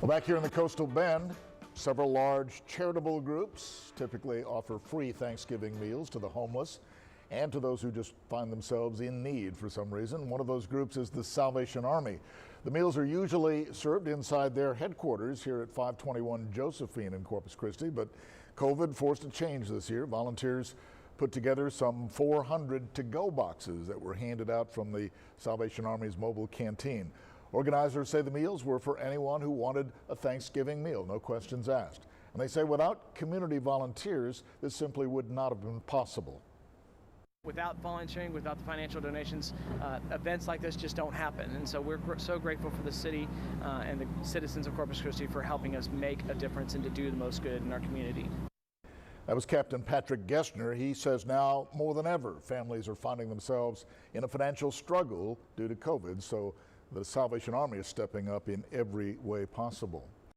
Well, back here in the Coastal Bend, several large charitable groups typically offer free Thanksgiving meals to the homeless and to those who just find themselves in need for some reason. One of those groups is the Salvation Army. The meals are usually served inside their headquarters here at 521 Josephine in Corpus Christi, but COVID forced a change this year. Volunteers put together some 400 to-go boxes that were handed out from the Salvation Army's mobile canteen. Organizers say the meals were for anyone who wanted a Thanksgiving meal, no questions asked. And they say without community volunteers, this simply would not have been possible. Without volunteering, without the financial donations, events like this just don't happen. And so we're so grateful for the city and the citizens of Corpus Christi for helping us make a difference and to do the most good in our community. That was Captain Patrick Gessner. He says now more than ever, families are finding themselves in a financial struggle due to COVID. So the Salvation Army is stepping up in every way possible.